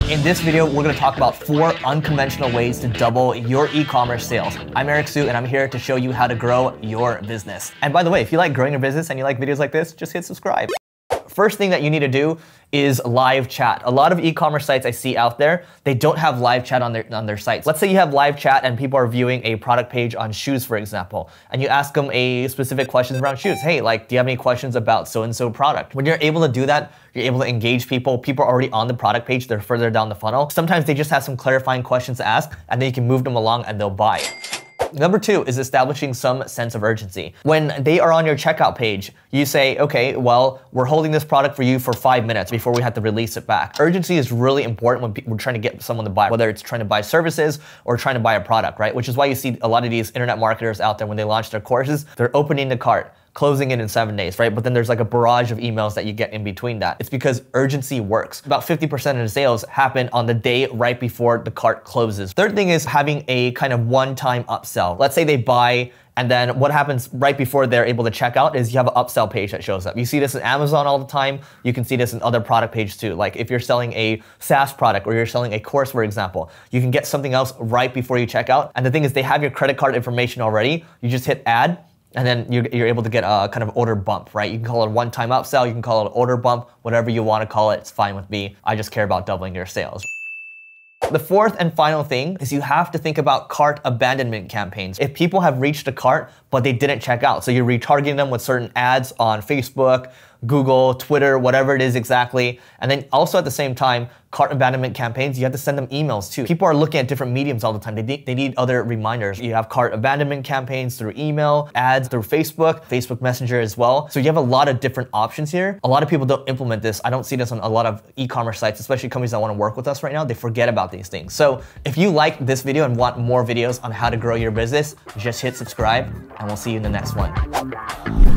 In this video, we're gonna talk about 4 unconventional ways to double your e-commerce sales. I'm Eric Su, and I'm here to show you how to grow your business. And by the way, if you like growing your business and you like videos like this, just hit subscribe. First thing that you need to do is live chat. A lot of e-commerce sites I see out there, they don't have live chat on their sites. Let's say you have live chat and people are viewing a product page on shoes, for example, and you ask them a specific questions around shoes. Hey, like, do you have any questions about so-and-so product? When you're able to do that, you're able to engage people. People are already on the product page, they're further down the funnel. Sometimes they just have some clarifying questions to ask, and then you can move them along and they'll buy. Number 2 is establishing some sense of urgency. When they are on your checkout page, you say, okay, well, we're holding this product for you for 5 minutes before we have to release it back. Urgency is really important when we're trying to get someone to buy, whether it's trying to buy services or trying to buy a product, right? Which is why you see a lot of these internet marketers out there when they launch their courses, they're opening the cart, closing it in 7 days, right? But then there's like a barrage of emails that you get in between that. It's because urgency works. About 50% of the sales happen on the day right before the cart closes. Third thing is having a kind of one-time upsell. Let's say they buy, and then what happens right before they're able to check out is you have an upsell page that shows up. You see this in Amazon all the time. You can see this in other product pages too. Like if you're selling a SaaS product or you're selling a course, for example, you can get something else right before you check out. And the thing is they have your credit card information already. You just hit add, and then you're able to get a kind of order bump, right? You can call it a one-time upsell, you can call it an order bump, whatever you want to call it, it's fine with me. I just care about doubling your sales. The fourth and final thing is you have to think about cart abandonment campaigns. If people have reached a cart, but they didn't check out, so you're retargeting them with certain ads on Facebook, Google, Twitter, whatever it is exactly. And then also at the same time, cart abandonment campaigns, you have to send them emails too. People are looking at different mediums all the time. They need other reminders. You have cart abandonment campaigns through email, ads through Facebook Messenger as well. So you have a lot of different options here. A lot of people don't implement this. I don't see this on a lot of e-commerce sites, especially companies that want to work with us right now. They forget about these things. So if you like this video and want more videos on how to grow your business, just hit subscribe and we'll see you in the next one.